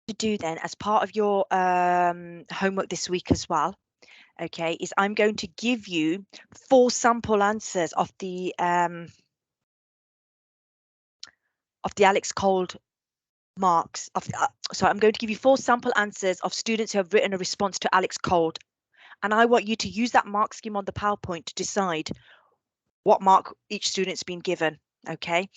to do then, as part of your homework this week as well, okay, is I'm going to give you 4 sample answers of the Alex Cold marks of so I'm going to give you 4 sample answers of students who have written a response to Alex Cold, and I want you to use that mark scheme on the PowerPoint to decide what mark each student's been given. Okay,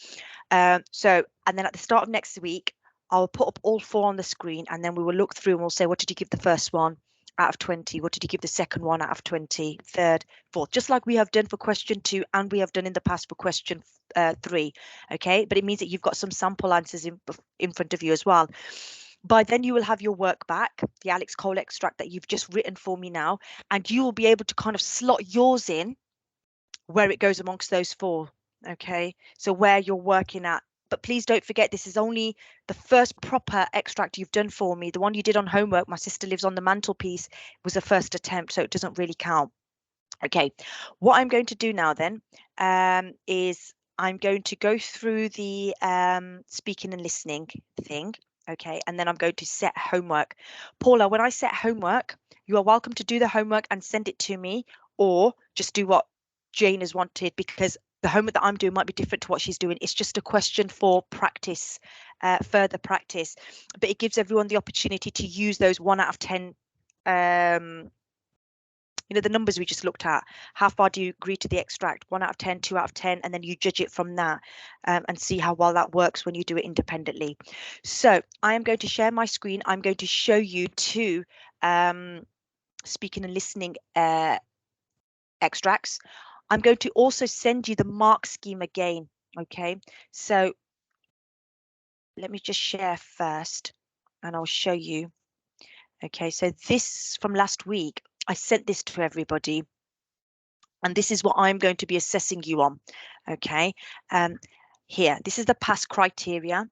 so and then at the start of next week I'll put up all 4 on the screen, and then we will look through and we'll say, what did you give the first one out of 20? What did you give the second one out of 20? Third, fourth, just like we have done for question 2 and we have done in the past for question 3. Okay, but it means that you've got some sample answers in front of you as well. By then you will have your work back, the Alex Cole extract that you've just written for me now, and you will be able to kind of slot yours in where it goes amongst those 4. Okay, so where you're working at. But please don't forget, this is only the first proper extract you've done for me. The one you did on homework, My Sister Lives on the Mantelpiece, was a first attempt, so it doesn't really count. Okay, what I'm going to do now then is I'm going to go through the speaking and listening thing. Okay, and then I'm going to set homework. Paula, when I set homework, you are welcome to do the homework and send it to me, or just do what Jane has wanted, because the homework that I'm doing might be different to what she's doing. It's just a question for practice, further practice, but it gives everyone the opportunity to use those 1 out of 10 you know, the numbers we just looked at. How far do you agree to the extract? 1 out of 10, 2 out of 10, and then you judge it from that and see how well that works when you do it independently. So I am going to share my screen. I'm going to show you 2 speaking and listening extracts. I'm going to also send you the mark scheme again. Okay, so let me just share first and I'll show you. Okay, so this from last week, I sent this to everybody, and this is what I'm going to be assessing you on. Okay, here, this is the pass criteria,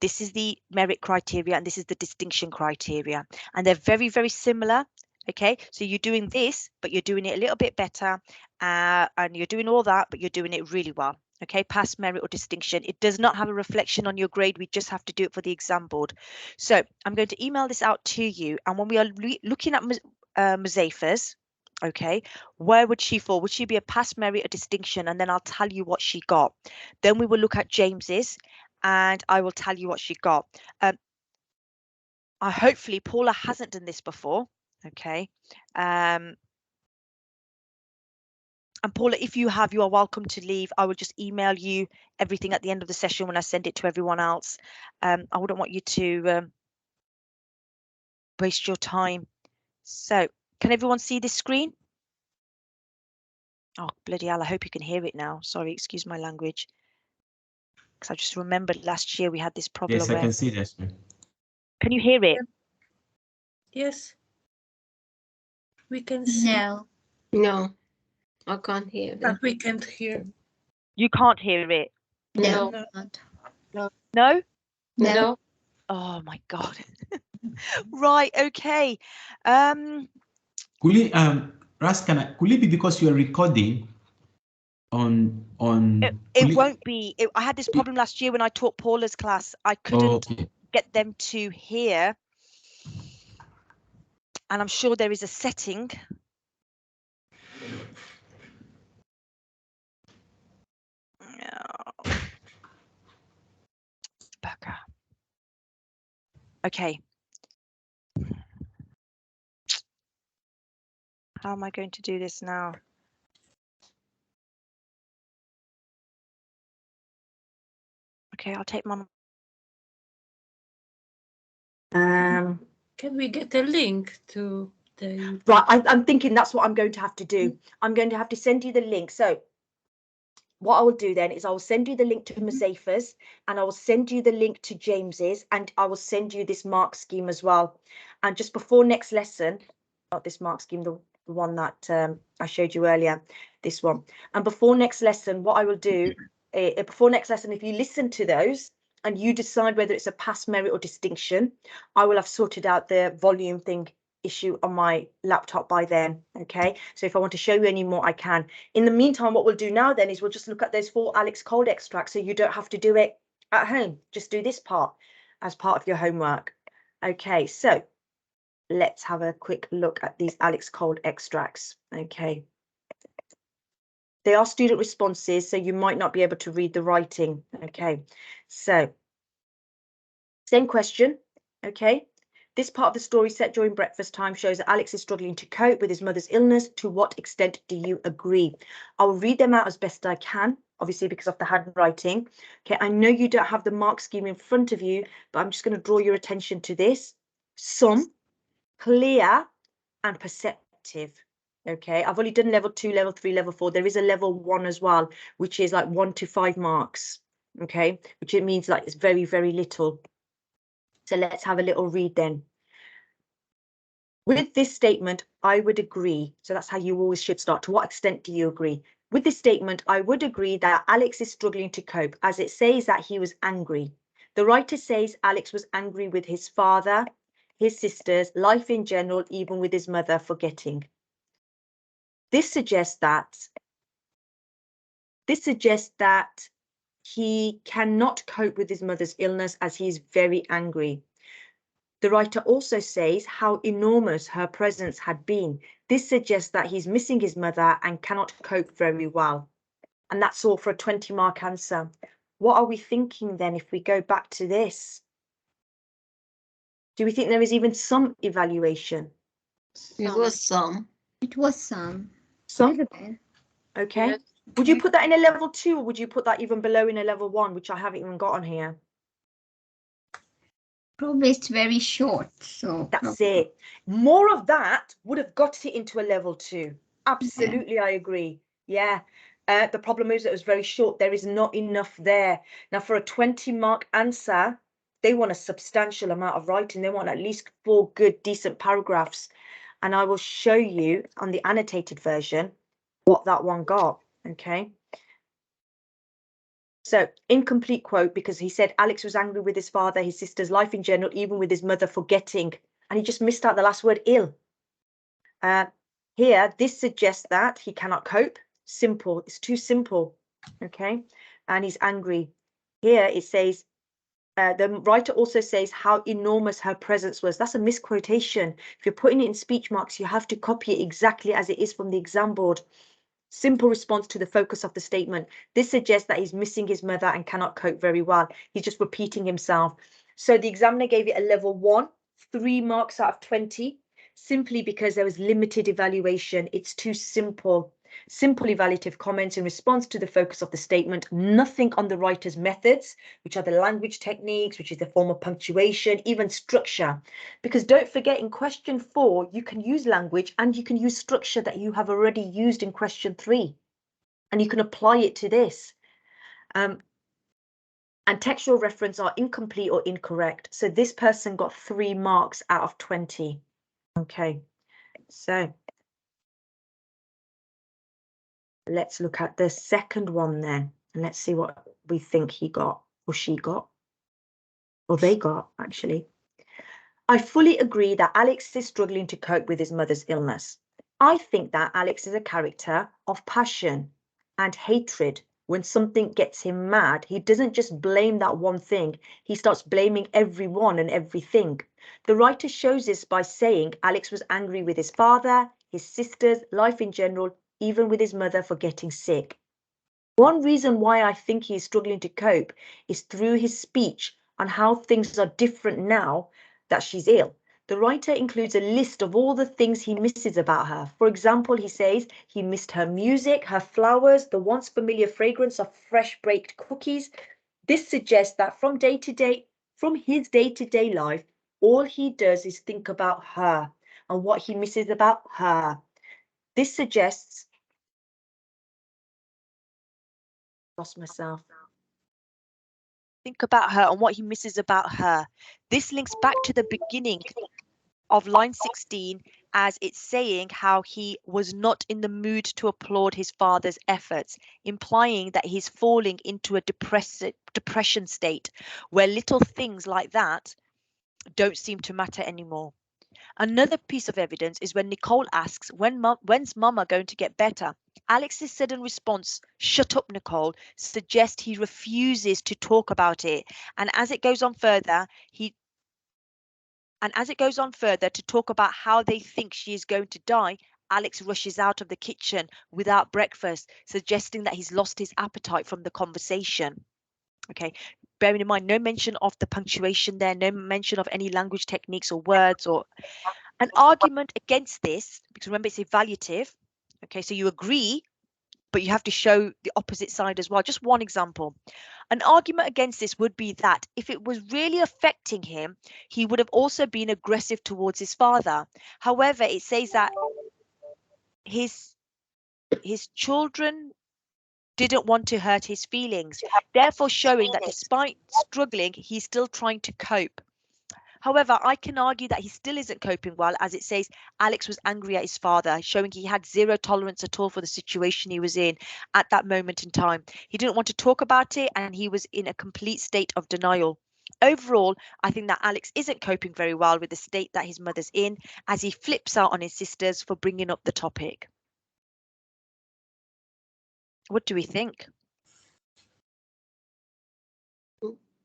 this is the merit criteria, and this is the distinction criteria, and they're very, very similar. Okay, so you're doing this, but you're doing it a little bit better, and you're doing all that, but you're doing it really well. Okay, pass, merit, or distinction. It does not have a reflection on your grade. We just have to do it for the exam board. So I'm going to email this out to you, and when we are looking at Muzafar's, okay, where would she fall? Would she be a pass, merit, or distinction? And then I'll tell you what she got. Then we will look at James's, and I will tell you what she got. Hopefully Paula hasn't done this before. Okay, and Paula, if you have, you are welcome to leave. I will just email you everything at the end of the session when I send it to everyone else. I wouldn't want you to waste your time. So can everyone see this screen? Oh, bloody hell, I hope you can hear it now. Sorry, excuse my language. Because I just remembered last year we had this problem. Yes, I can see that. Can you hear it? Yes. We can see. No, I can't hear them. But we can't hear. You can't hear it? No. No? No. Oh my God. Right, okay. Could it, Raskana, could it be because you are recording on it won't be. I had this problem last year when I taught Paula's class. I couldn't get them to hear, and I'm sure there is a setting. Okay. How am I going to do this now? Okay, I'll take my. Can we get a link to the? Right, I'm thinking that's what I'm going to have to do. I'm going to have to send you the link. So what I will do then is I will send you the link to Muzafar's, and I will send you the link to James's, and I will send you this mark scheme as well. And just before next lesson, not this mark scheme, the one that I showed you earlier, this one. And before next lesson, what I will do, before next lesson, if you listen to those and you decide whether it's a pass, merit, or distinction, I will have sorted out the volume thing issue on my laptop by then. Okay, so if I want to show you any more, I can. In the meantime, what we'll do now then is we'll just look at those 4 Alex Cold extracts, so you don't have to do it at home. Just do this part as part of your homework. Okay, so let's have a quick look at these Alex Cold extracts. Okay. They are student responses, so you might not be able to read the writing. Okay, so same question. Okay, this part of the story set during breakfast time shows that Alex is struggling to cope with his mother's illness. To what extent do you agree? I'll read them out as best I can, obviously because of the handwriting. Okay, I know you don't have the mark scheme in front of you, but I'm just going to draw your attention to this. Some, clear, and perceptive. Okay, I've only done level 2, level 3, level 4. There is a level 1 as well, which is like 1 to 5 marks. Okay, which it means like it's very, very little. So let's have a little read then. With this statement, I would agree. So that's how you always should start. To what extent do you agree? With this statement, I would agree that Alex is struggling to cope, as it says that he was angry. The writer says Alex was angry with his father, his sisters, life in general, even with his mother forgetting. This suggests that he cannot cope with his mother's illness as he is very angry. The writer also says how enormous her presence had been. This suggests that he's missing his mother and cannot cope very well. And that's all for a 20-mark answer. What are we thinking then if we go back to this? Do we think there is even some evaluation? It was some. It was some. Some? Okay. Okay. Yes. Would you put that in a level 2 or would you put that even below in a level 1, which I haven't even got on here? Probably it's very short, so That's it. More of that would have got it into a level 2. Absolutely, I agree. Yeah. The problem is it was very short. There is not enough there. Now, for a 20-mark answer, they want a substantial amount of writing. They want at least 4 good, decent paragraphs. And I will show you on the annotated version what that one got. Okay. So, incomplete quote, because he said Alex was angry with his father, his sister's life in general, even with his mother forgetting. And he just missed out the last word, ill. Here, this suggests that he cannot cope. Simple. It's too simple. Okay. And he's angry. Here it says, the writer also says how enormous her presence was. That's a misquotation. If you're putting it in speech marks, you have to copy it exactly as it is from the exam board. Simple response to the focus of the statement. This suggests that he's missing his mother and cannot cope very well. He's just repeating himself. So the examiner gave it a level 1, 3 marks out of 20, simply because there was limited evaluation. It's too simple. Simple evaluative comments in response to the focus of the statement, nothing on the writer's methods, which are the language techniques, which is the form of punctuation, even structure. Because don't forget, in question 4, you can use language and you can use structure that you have already used in question 3. And you can apply it to this. And textual reference are incomplete or incorrect. So this person got 3 marks out of 20. Okay, so let's look at the second one then, and let's see what we think he got, or she got, or they got, actually. I fully agree that Alex is struggling to cope with his mother's illness. I think that Alex is a character of passion and hatred. When something gets him mad, he doesn't just blame that one thing, he starts blaming everyone and everything. The writer shows this by saying Alex was angry with his father, his sisters, life in general, even with his mother for getting sick. One reason why I think he is struggling to cope is through his speech on how things are different now that she's ill. The writer includes a list of all the things he misses about her. For example, he says he missed her music, her flowers, the once familiar fragrance of fresh baked cookies. This suggests that from his day-to-day life, all he does is think about her and what he misses about her. This suggests, lost myself. Think about her and what he misses about her. This links back to the beginning of line 16, as it's saying how he was not in the mood to applaud his father's efforts, implying that he's falling into a depression state where little things like that don't seem to matter anymore. Another piece of evidence is when Nicole asks, when's Mama going to get better? Alex's sudden response, shut up, Nicole, suggests he refuses to talk about it. And as it goes on further, he And as it goes on further to talk about how they think she is going to die, Alex rushes out of the kitchen without breakfast, suggesting that he's lost his appetite from the conversation. Okay, bearing in mind, no mention of the punctuation there, no mention of any language techniques or words or an argument against this, because remember it's evaluative. Okay, so you agree, but you have to show the opposite side as well. Just one example. An argument against this would be that if it was really affecting him, he would have also been aggressive towards his father. However, it says that his children didn't want to hurt his feelings, therefore showing that despite struggling, he's still trying to cope. However, I can argue that he still isn't coping well, as it says Alex was angry at his father, showing he had zero tolerance at all for the situation he was in at that moment in time. He didn't want to talk about it, and he was in a complete state of denial. Overall, I think that Alex isn't coping very well with the state that his mother's in, as he flips out on his sisters for bringing up the topic. What do we think?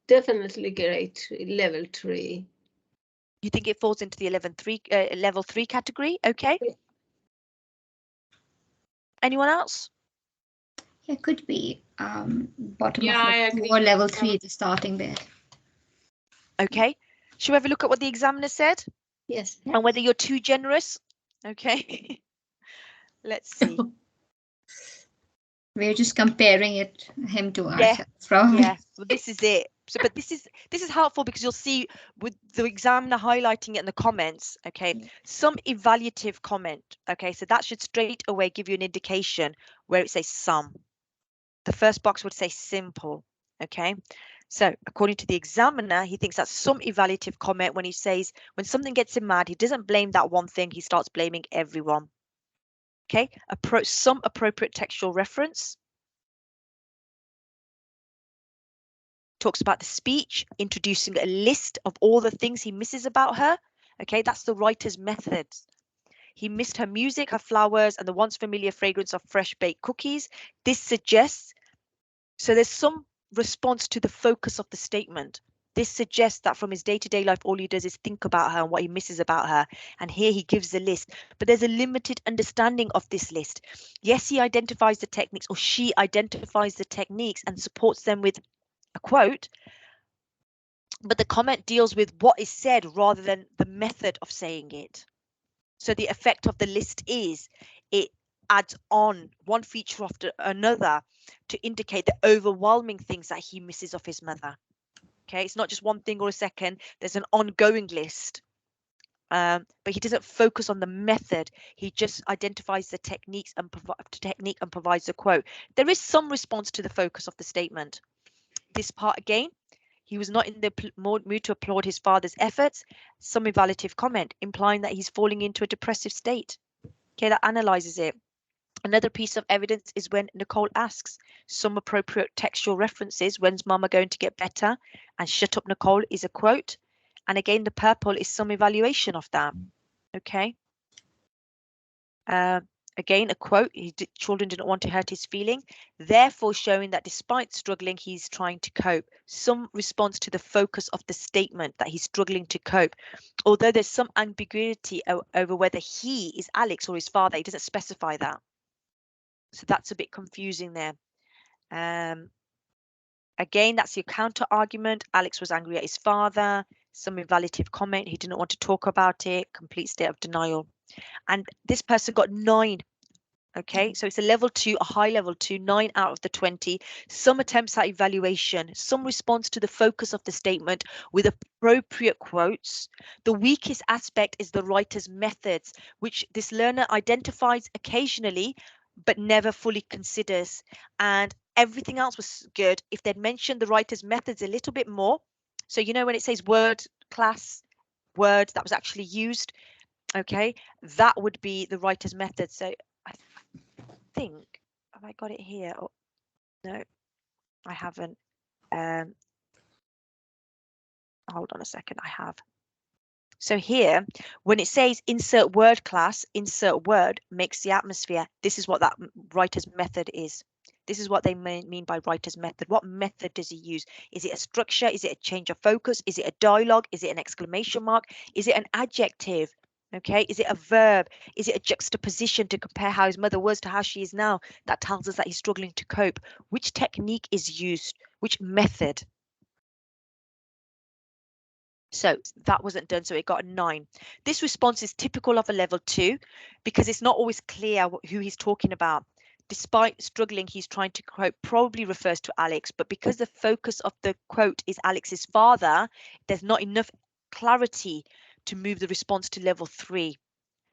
Definitely grade 3, level 3. You think it falls into the level 3 category? Okay. Yeah. Anyone else? Yeah, could be bottom Yeah, I of agree. or level 3, the starting bit. Okay. Should we have a look at what the examiner said? Yes. And whether you're too generous? Okay. Let's see. We're just comparing him to Yeah, ourselves, probably. Yeah, well, this is it. So, but this is helpful because you'll see with the examiner highlighting it in the comments. Okay, some evaluative comment. Okay, so that should straight away give you an indication where it says some. The first box would say simple. Okay, so according to the examiner, he thinks that's some evaluative comment when he says when something gets him mad, he doesn't blame that one thing, he starts blaming everyone. Okay, some appropriate textual reference. Talks about the speech, introducing a list of all the things he misses about her. Okay, that's the writer's method. He missed her music, her flowers, and the once familiar fragrance of fresh baked cookies. This suggests, so there's some response to the focus of the statement. This suggests that from his day-to-day life, all he does is think about her and what he misses about her. And here he gives the list, but there's a limited understanding of this list. Yes, he identifies the techniques, or she identifies the techniques and supports them with a quote, but the comment deals with what is said rather than the method of saying it. So the effect of the list is it adds on one feature after another to indicate the overwhelming things that he misses of his mother. Okay, it's not just one thing or a second, there's an ongoing list. But he doesn't focus on the method. He just identifies the technique and provides a quote. There is some response to the focus of the statement. This part again, he was not in the mood to applaud his father's efforts. Some evaluative comment implying that he's falling into a depressive state. Okay, that analyzes it. Another piece of evidence is when Nicole asks some appropriate textual references. When's mama going to get better? And shut up, Nicole is a quote. And again, the purple is some evaluation of that. Okay. Again, a quote, children didn't want to hurt his feeling, therefore showing that despite struggling, he's trying to cope. Some response to the focus of the statement that he's struggling to cope. Although there's some ambiguity over whether he is Alex or his father, he doesn't specify that. So that's a bit confusing there. Again, that's your counter argument. Alex was angry at his father. Some evaluative comment, he didn't want to talk about it, complete state of denial. And this person got 9. Okay, so it's a level 2, a high level 2, 9 out of the 20. Some attempts at evaluation, some response to the focus of the statement with appropriate quotes. The weakest aspect is the writer's methods, which this learner identifies occasionally, but never fully considers. And everything else was good if they'd mentioned the writer's methods a little bit more. So, you know, when it says word class, word that was actually used, okay, that would be the writer's method. So I think, have I got it here? Oh, no, I haven't. Hold on a second, I have. So here, when it says insert word class, insert word makes the atmosphere, this is what that writer's method is. This is what they mean by writer's method. What method does he use? Is it a structure? Is it a change of focus? Is it a dialogue? Is it an exclamation mark? Is it an adjective? Okay, is it a verb? Is it a juxtaposition to compare how his mother was to how she is now? That tells us that he's struggling to cope. Which technique is used? Which method? So that wasn't done, so it got a 9. This response is typical of a level 2 because it's not always clear who he's talking about. Despite struggling, he's trying to quote probably refers to Alex, but because the focus of the quote is Alex's father, there's not enough clarity to move the response to level 3.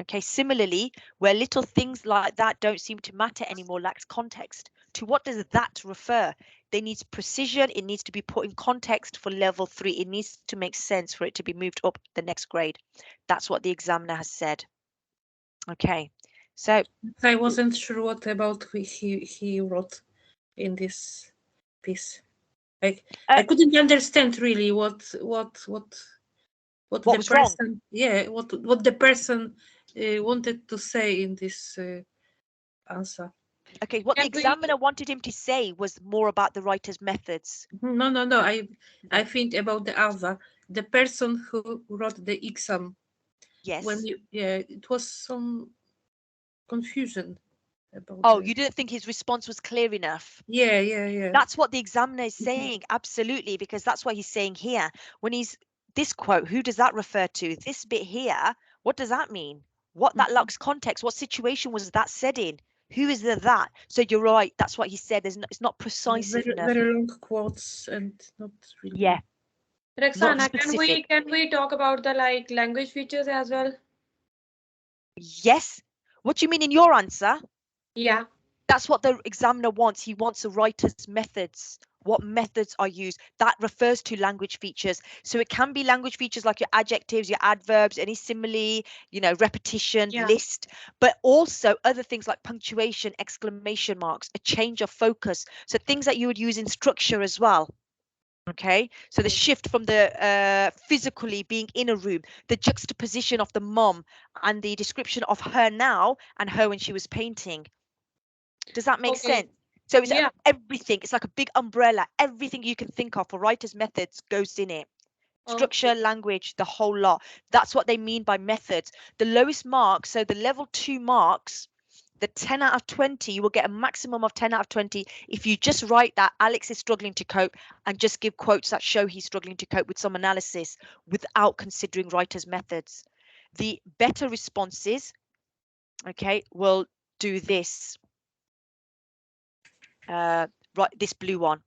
Okay, similarly, where little things like that don't seem to matter anymore lacks context. To what does that refer? They need precision. It needs to be put in context for level 3. It needs to make sense for it to be moved up the next grade. That's what the examiner has said. Okay, so I wasn't sure what about he wrote in this piece. I couldn't understand really what the was wrong? person what the person wanted to say in this answer. Okay, what the examiner wanted him to say was more about the writer's methods. No. I think about the other, the person who wrote the exam. Yes. When it was some confusion about. Oh, you didn't think his response was clear enough? Yeah. That's what the examiner is saying, absolutely, because that's what he's saying here. When he's this quote, who does that refer to? This bit here, what does that mean? What that lacks context? What situation was that said in? Who is that? So you're right. That's what he said. It's not precise enough. Very long quotes and not really. Yeah. Roxana, can we talk about the language features as well? Yes. What do you mean in your answer? Yeah. That's what the examiner wants. He wants a writer's methods. What methods are used? That refers to language features. So it can be language features like your adjectives, your adverbs, any simile, repetition, list, but also other things like punctuation, exclamation marks, a change of focus. So things that you would use in structure as well. Okay, so the shift from the physically being in a room, the juxtaposition of the mom and the description of her now and her when she was painting. Does that make sense? So it's everything. It's like a big umbrella. Everything you can think of for writer's methods goes in it. Structure, language, the whole lot. That's what they mean by methods. The lowest mark, so the level 2 marks, the 10 out of 20, you will get a maximum of 10 out of 20 if you just write that Alex is struggling to cope and just give quotes that show he's struggling to cope with some analysis without considering writer's methods. The better responses, okay, will do this. Right, this blue one.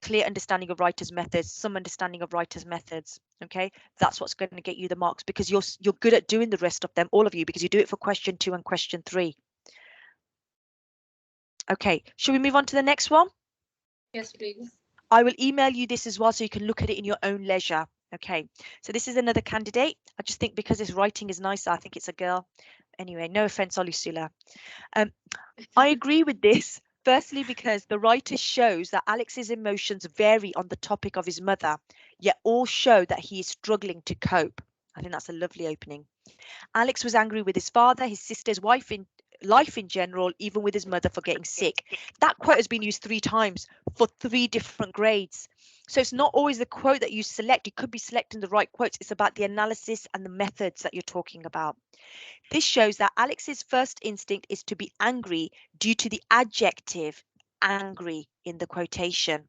Clear understanding of writer's methods, some understanding of writer's methods. Okay, that's what's going to get you the marks because you're good at doing the rest of them, all of you, because you do it for question 2 and question 3. Okay, should we move on to the next one? Yes, please. I will email you this as well so you can look at it in your own leisure. Okay, so this is another candidate. I just think because his writing is nicer, I think it's a girl. Anyway, no offense, Olusula. I agree with this. Firstly, because the writer shows that Alex's emotions vary on the topic of his mother, yet all show that he is struggling to cope. I think that's a lovely opening. Alex was angry with his father, his sister's wife, in life in general, even with his mother for getting sick. That quote has been used 3 times for 3 different grades. So it's not always the quote that you select. You could be selecting the right quotes. It's about the analysis and the methods that you're talking about. This shows that Alex's first instinct is to be angry due to the adjective angry in the quotation.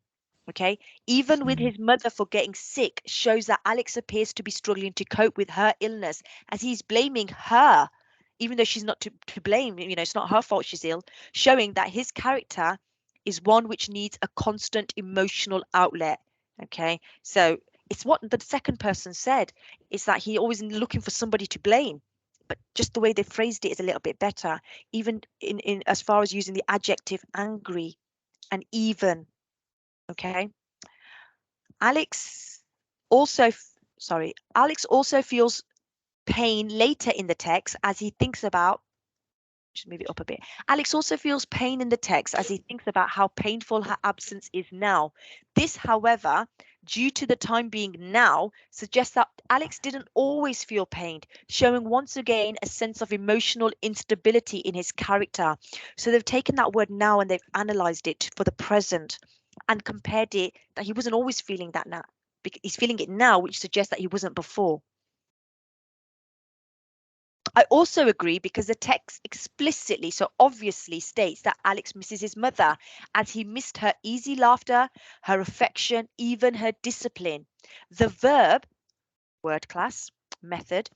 Okay, even with his mother for getting sick shows that Alex appears to be struggling to cope with her illness as he's blaming her, even though she's not to blame. It's not her fault she's ill, showing that his character is one which needs a constant emotional outlet. Okay, so it's what the second person said, is that he always looking for somebody to blame. But just the way they phrased it is a little bit better, even in as far as using the adjective angry and even. Okay. Alex also feels pain later in the text as he thinks about Just move it up a bit. Alex also feels pain in the text as he thinks about how painful her absence is now. This, however, due to the time being now, suggests that Alex didn't always feel pain, showing once again a sense of emotional instability in his character. So they've taken that word now and they've analysed it for the present and compared it that he wasn't always feeling that now. He's feeling it now, which suggests that he wasn't before. I also agree because the text explicitly, so obviously states that Alex misses his mother as he missed her easy laughter, her affection, even her discipline. The verb, word class, method,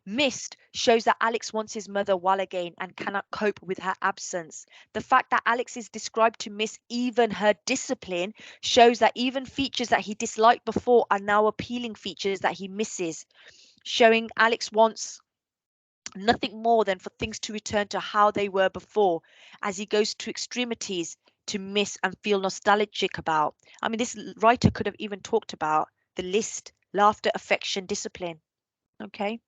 missed shows that Alex wants his mother well again and cannot cope with her absence. The fact that Alex is described to miss even her discipline shows that even features that he disliked before are now appealing features that he misses, showing Alex wants nothing more than for things to return to how they were before, as he goes to extremities to miss and feel nostalgic about. I mean, this writer could have even talked about the list: laughter, affection, discipline. Okay.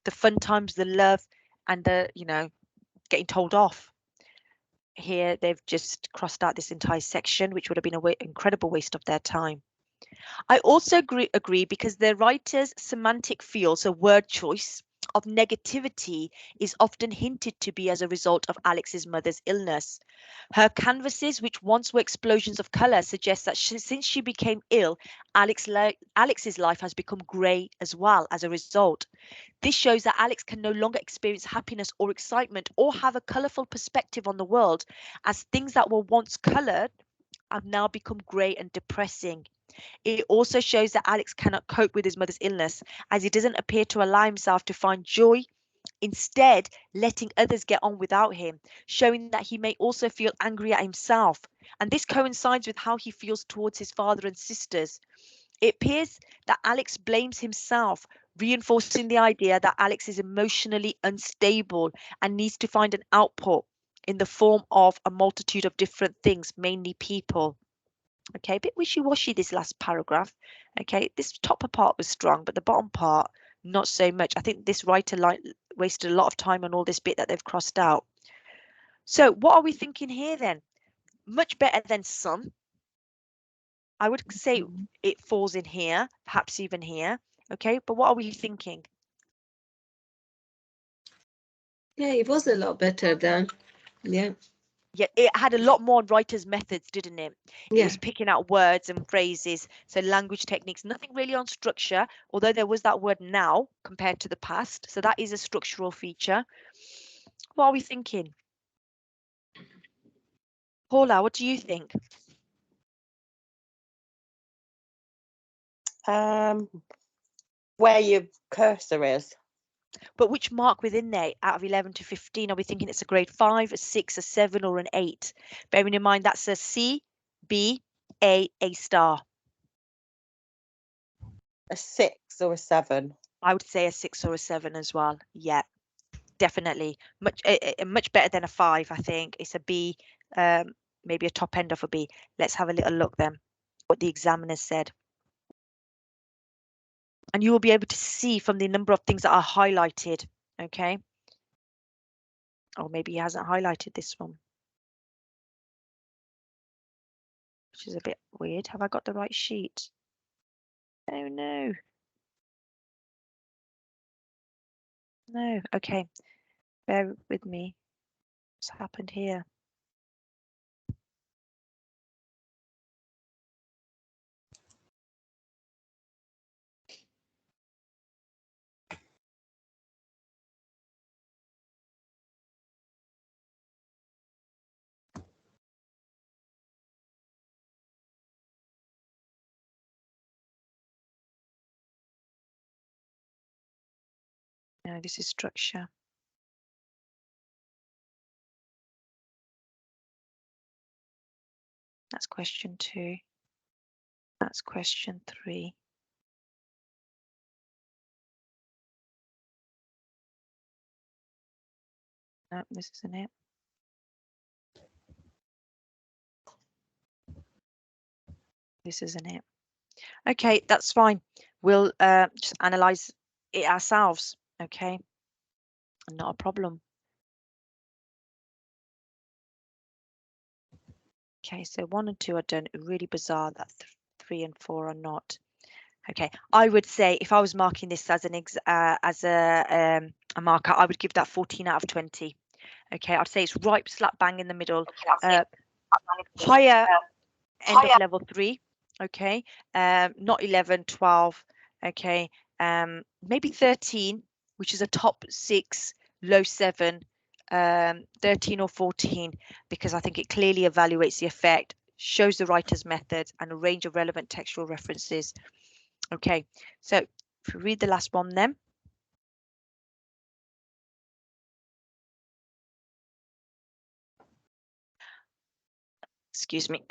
The fun times, the love, and the, getting told off. Here, they've just crossed out this entire section, which would have been an incredible waste of their time. I also agree because the writer's semantic feel, so word choice, of negativity is often hinted to be as a result of Alex's mother's illness. Her canvases, which once were explosions of colour, suggest that since she became ill, Alex's life has become grey as well as a result. This shows that Alex can no longer experience happiness or excitement or have a colourful perspective on the world, as things that were once coloured have now become grey and depressing. It also shows that Alex cannot cope with his mother's illness, as he doesn't appear to allow himself to find joy, instead letting others get on without him, showing that he may also feel angry at himself. And this coincides with how he feels towards his father and sisters. It appears that Alex blames himself, reinforcing the idea that Alex is emotionally unstable and needs to find an output in the form of a multitude of different things, mainly people. Okay, a bit wishy-washy this last paragraph. Okay, this top part was strong, but the bottom part not so much. I think this writer wasted a lot of time on all this bit that they've crossed out. So what are we thinking here then? Much better than some. I would say it falls in here, perhaps even here. Okay, but what are we thinking? Yeah, it was a lot better than. Yeah. Yeah, it had a lot more writer's methods, didn't it? It was picking out words and phrases, so language techniques, nothing really on structure, although there was that word now compared to the past. So that is a structural feature. What are we thinking? Paula, what do you think? Where your cursor is. But which mark within there out of 11 to 15? Are we thinking it's a grade 5, a 6, a 7, or an 8? Bearing in mind that's a C, B, A star. A 6 or a 7? I would say a 6 or a 7 as well. Yeah, definitely. Much better than a 5, I think. It's a B, maybe a top end of a B. Let's have a little look then, what the examiner said. And you will be able to see from the number of things that are highlighted, okay? Or maybe he hasn't highlighted this one, which is a bit weird. Have I got the right sheet? Oh no. No, okay. Bear with me. What's happened here? No, this is structure. That's question 2. That's question 3. No, this isn't it. This isn't it. Okay, that's fine. We'll just analyze it ourselves. Okay, not a problem. Okay, so 1 and 2 are done. Really bizarre that 3 and 4 are not. Okay, I would say if I was marking this as an a marker, I would give that 14 out of 20. Okay, I'd say it's right slap bang in the middle. Higher end of level 3. Okay, not 11, 12. Okay, maybe 13, which is a top 6, low 7. 13 or 14, because I think it clearly evaluates the effect, shows the writer's methods, and a range of relevant textual references. Okay, so if we read the last one then. Excuse me.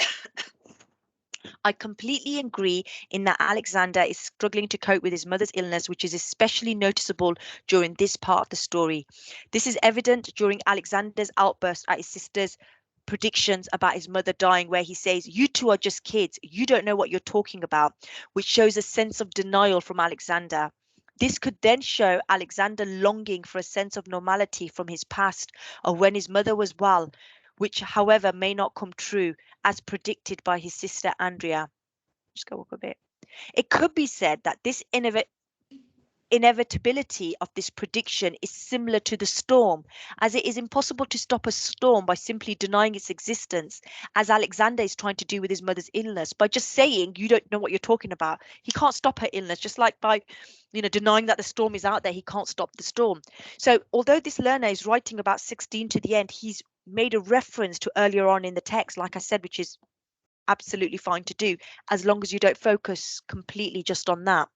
I completely agree in that Alexander is struggling to cope with his mother's illness, which is especially noticeable during this part of the story. This is evident during Alexander's outburst at his sister's predictions about his mother dying, where he says, "You two are just kids. You don't know what you're talking about," which shows a sense of denial from Alexander. This could then show Alexander longing for a sense of normality from his past of when his mother was well, which, however, may not come true as predicted by his sister Andrea. Just go up a bit. It could be said that this inevitability of this prediction is similar to the storm, as it is impossible to stop a storm by simply denying its existence, as Alexander is trying to do with his mother's illness. By just saying you don't know what you're talking about, he can't stop her illness, just like by denying that the storm is out there, he can't stop the storm. So although this learner is writing about 16 to the end, he's made a reference to earlier on in the text, like I said, which is absolutely fine to do, as long as you don't focus completely just on that.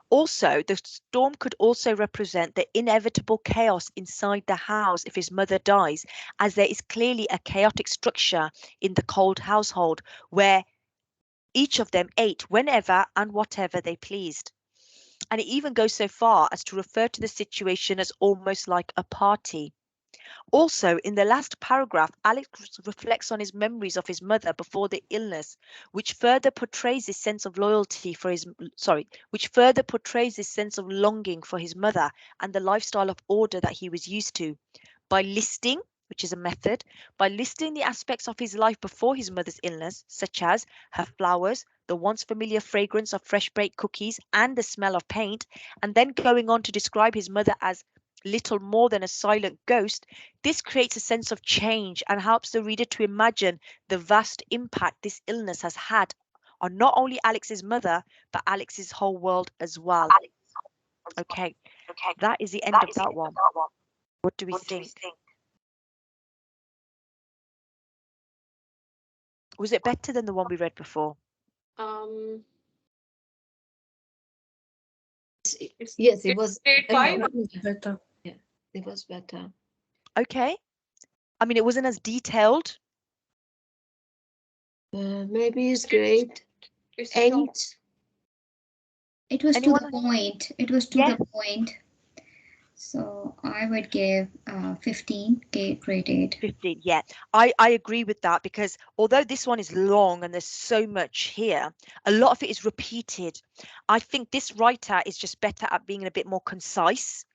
Also, the storm could also represent the inevitable chaos inside the house if his mother dies, as there is clearly a chaotic structure in the Cold household where each of them ate whenever and whatever they pleased. And it even goes so far as to refer to the situation as almost like a party. Also, in the last paragraph, Alex reflects on his memories of his mother before the illness, which further portrays his sense of loyalty for which further portrays his sense of longing for his mother and the lifestyle of order that he was used to. By listing, which is a method, by listing the aspects of his life before his mother's illness, such as her flowers, the once familiar fragrance of fresh baked cookies, and the smell of paint, and then going on to describe his mother as little more than a silent ghost, this creates a sense of change and helps the reader to imagine the vast impact this illness has had on not only Alex's mother, but Alex's whole world as well. Okay, that is the end of that one. What do we think? Was it better than the one we read before? Yes, it was grade 5. Better. Yeah, it was better. Okay. I mean, it wasn't as detailed. Maybe it's grade 8. It was Anyone? to the point. It was to the point. So I would give 15, grade 8. 15, yeah. I agree with that, because although this one is long and there's so much here, a lot of it is repeated. I think this writer is just better at being a bit more concise,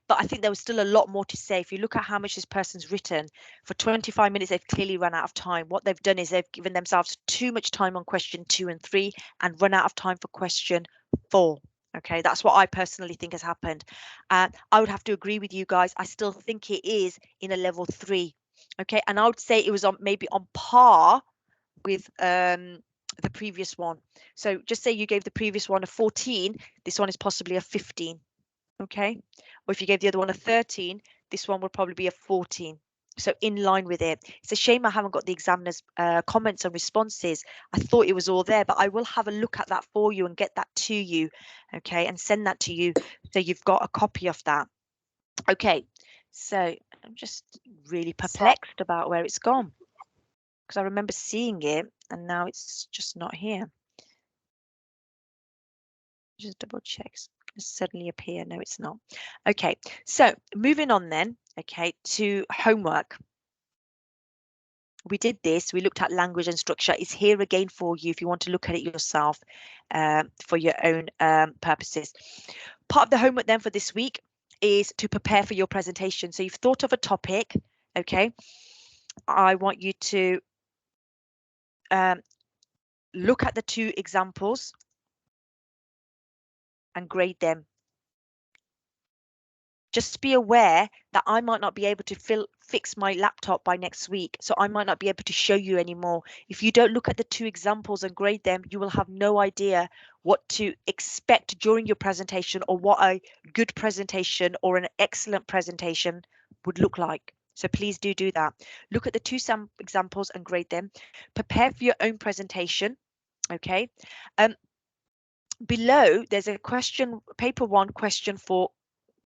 but I think there was still a lot more to say. If you look at how much this person's written, for 25 minutes, they've clearly run out of time. What they've done is they've given themselves too much time on question 2 and 3 and run out of time for question 4. Okay, that's what I personally think has happened. I would have to agree with you guys. I still think it is in a level 3. Okay, and I would say it was maybe on par with the previous one. So just say you gave the previous one a 14, this one is possibly a 15. Okay, or if you gave the other one a 13, this one would probably be a 14. So in line with it. It's a shame I haven't got the examiner's comments and responses. I thought it was all there, but I will have a look at that for you and get that to you, okay, and send that to you so you've got a copy of that. Okay, so I'm just really perplexed about where it's gone, because I remember seeing it and now it's just not here. Just double checks. Suddenly appear. No, it's not. Okay, so moving on then, okay, to homework. We did this, we looked at language and structure. It's here again for you if you want to look at it yourself for your own purposes. Part of the homework then for this week is to prepare for your presentation. So you've thought of a topic, okay? I want you to look at the 2 examples and grade them. Just be aware that I might not be able to fix my laptop by next week, so I might not be able to show you anymore. If you don't look at the 2 examples and grade them, you will have no idea what to expect during your presentation or what a good presentation or an excellent presentation would look like. So please do that. Look at the 2 examples and grade them. Prepare for your own presentation. Okay. Below, there's a question, paper 1, question 4.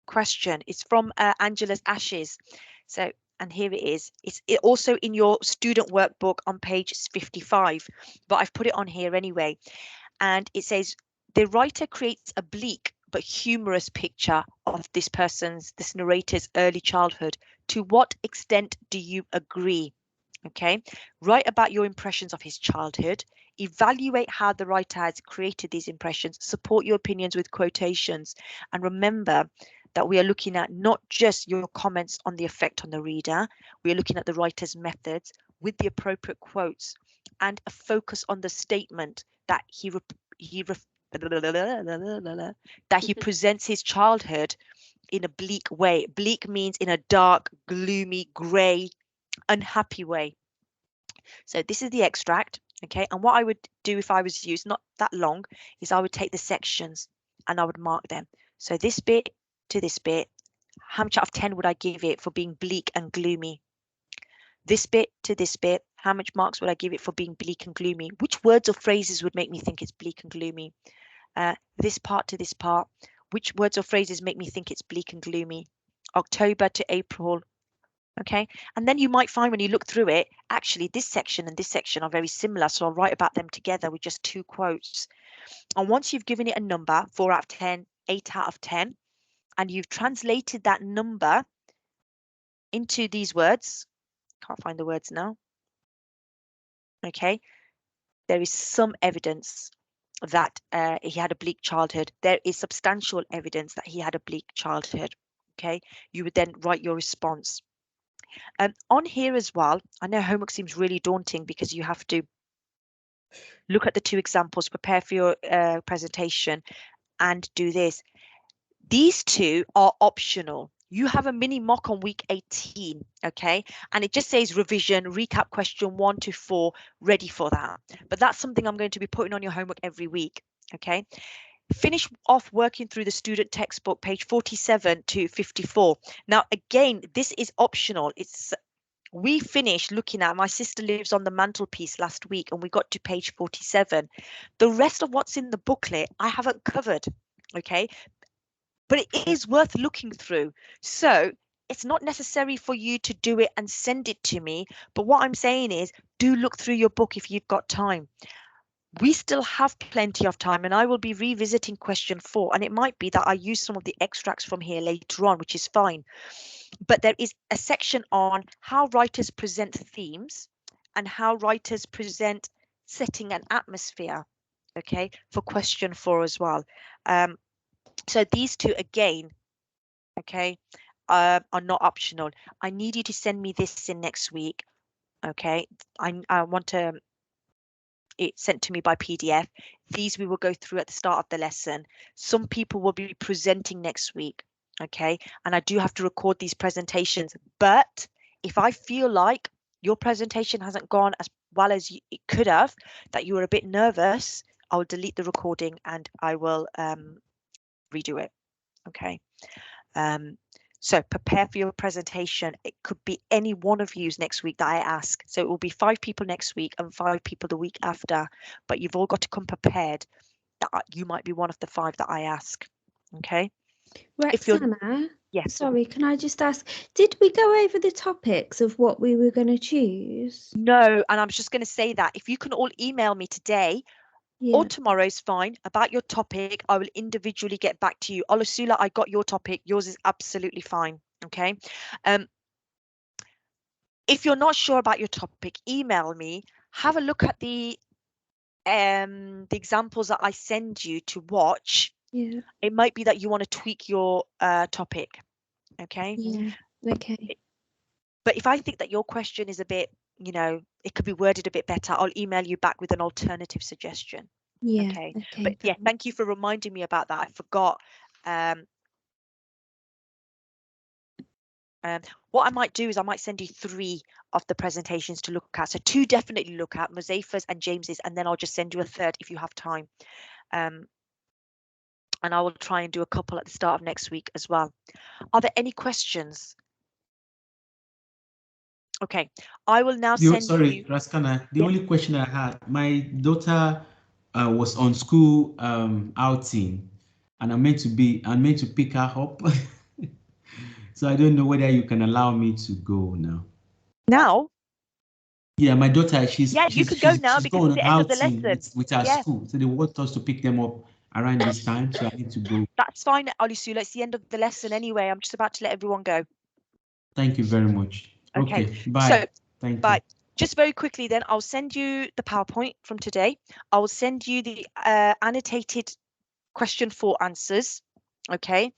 Question. It's from Angela's Ashes. So, and here it is. It's also in your student workbook on page 55, but I've put it on here anyway. And it says, the writer creates a bleak but humorous picture of this narrator's early childhood. To what extent do you agree? Okay, write about your impressions of his childhood. Evaluate how the writer has created these impressions. Support your opinions with quotations. And remember that we are looking at not just your comments on the effect on the reader. We are looking at the writer's methods with the appropriate quotes and a focus on the statement that he presents his childhood in a bleak way. Bleak means in a dark, gloomy, grey, unhappy way. So this is the extract, okay? And what I would do if I was you, it's not that long, is I would take the sections and I would mark them. So this bit to this bit, how much out of 10 would I give it for being bleak and gloomy? This bit to this bit, how much marks would I give it for being bleak and gloomy? Which words or phrases would make me think it's bleak and gloomy? This part to this part, which words or phrases make me think it's bleak and gloomy? October to April. Okay, and then you might find when you look through it, actually this section and this section are very similar, so I'll write about them together with just 2 quotes. And once you've given it a number, 4 out of 10, 8 out of 10, and you've translated that number into these words, can't find the words now. Okay, there is some evidence that he had a bleak childhood. There is substantial evidence that he had a bleak childhood. Okay, you would then write your response. On here as well, I know homework seems really daunting because you have to look at the 2 examples, prepare for your presentation, and do this. These 2 are optional. You have a mini mock on week 18, okay? And it just says revision, recap question 1 to 4, ready for that. But that's something I'm going to be putting on your homework every week, okay? Finish off working through the student textbook, page 47 to 54. Now, again, this is optional. We finished looking at, my sister lives on the mantelpiece last week, and we got to page 47. The rest of what's in the booklet, I haven't covered, okay? But it is worth looking through. So it's not necessary for you to do it and send it to me. But what I'm saying is, do look through your book if you've got time. We still have plenty of time, and I will be revisiting question 4, and it might be that I use some of the extracts from here later on, which is fine. But there is a section on how writers present themes and how writers present setting and atmosphere, okay, for question 4 as well. So these 2 again, okay, are not optional. I need you to send me this in next week, okay? I want it sent to me by PDF. These we will go through at the start of the lesson. Some people will be presenting next week, okay? And I do have to record these presentations, but if I feel like your presentation hasn't gone as well as it could have, that you were a bit nervous, I'll delete the recording and I will redo it, okay? So prepare for your presentation. It could be any one of you next week that I ask. So it will be 5 people next week and 5 people the week after, but you've all got to come prepared that you might be one of the 5 that I ask, okay? Roxana, yes. Sorry, can I just ask, did we go over the topics of what we were going to choose? No, and I'm just going to say that if you can all email me today or tomorrow's fine about your topic, I will individually get back to you. Olusula, I got your topic. Yours is absolutely fine. Okay. If you're not sure about your topic, email me. Have a look at the examples that I send you to watch. Yeah. It might be that you want to tweak your topic. Okay. Yeah. Okay. But if I think that your question is a bit, you know, it could be worded a bit better, I'll email you back with an alternative suggestion. Yeah. Okay. Okay. But yeah, thank you for reminding me about that. I forgot. What I might do is I might send you 3 of the presentations to look at. So 2 definitely look at, Muzaffar's and James's, and then I'll just send you a 3rd if you have time. And I will try and do a couple at the start of next week as well. Are there any questions? Okay, I will now send Sorry, you. Raskana, the Yeah. only question I had, my daughter was on school outing, and I'm meant to pick her up. So I don't know whether you can allow me to go now. Now? Yeah, my daughter, You can go now because going it's the on end of the outing lesson. with her Yeah. school. So they want us to pick them up around this time, so I need to go. That's fine, Olisula. It's the end of the lesson anyway. I'm just about to let everyone go. Thank you very much. Okay. Bye. So, Thank bye. you. Just very quickly then, I'll send you the PowerPoint from today. I will send you the annotated question 4 answers. Okay.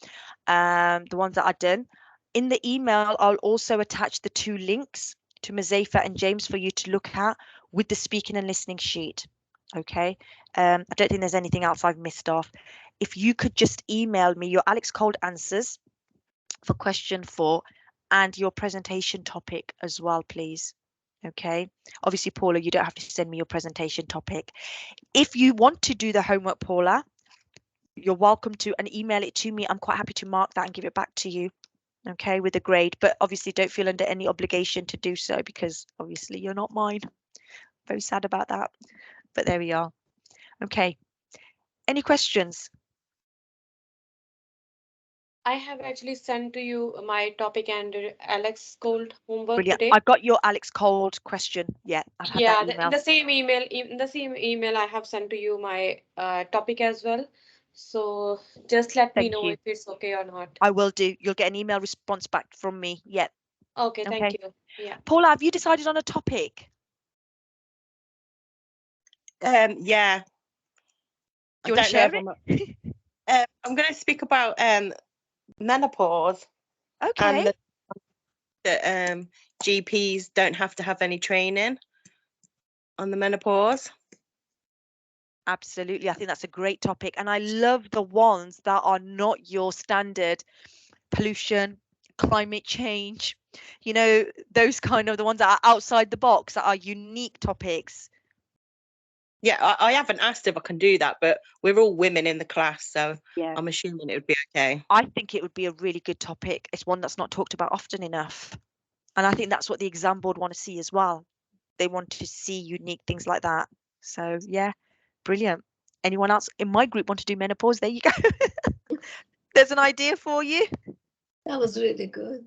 The ones that I've done. In the email, I'll also attach the 2 links to Muzaffer and James for you to look at with the speaking and listening sheet. Okay. I don't think there's anything else I've missed off. If you could just email me your Alex Cold answers for question 4 and your presentation topic as well, please. Okay. Obviously, Paula, you don't have to send me your presentation topic. If you want to do the homework, Paula, you're welcome to and email it to me. I'm quite happy to mark that and give it back to you. Okay, with a grade, but obviously don't feel under any obligation to do so because obviously you're not mine. Very sad about that, but there we are. Okay, any questions? I have actually sent to you my topic and Alex Cold homework Brilliant. today. I've got your Alex Cold question. Yeah, I've had that email. In the same email, I have sent to you my topic as well. So just let me Thank know you. if it's okay or not. I will do. You'll get an email response back from me. Yeah. Okay, Okay. thank you. Yeah. Paula, have you decided on a topic? Yeah. Do you want to share it? I'm going to speak about menopause Okay. and that GPs don't have to have any training on the menopause. Absolutely. I think that's a great topic. And I love the ones that are not your standard pollution, climate change, you know, those kind of the ones that are outside the box, that are unique topics. Yeah, I haven't asked if I can do that, but we're all women in the class, so Yeah. I'm assuming it would be okay. I think it would be a really good topic. It's one that's not talked about often enough. And I think that's what the exam board want to see as well. They want to see unique things like that. So yeah, brilliant. Anyone else in my group want to do menopause? There you go. There's an idea for you. That was really good.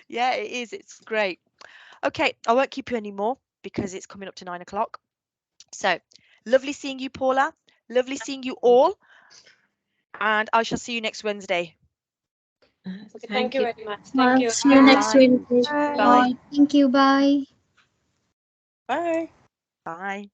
Yeah, it is. It's great. Okay, I won't keep you anymore because it's coming up to 9 o'clock. So lovely seeing you, Paula. Lovely seeing you all. And I shall see you next Wednesday. Okay, thank you very much. Well, Thank you. see you next Bye. Wednesday. Bye. Thank you. Bye. Bye. Bye.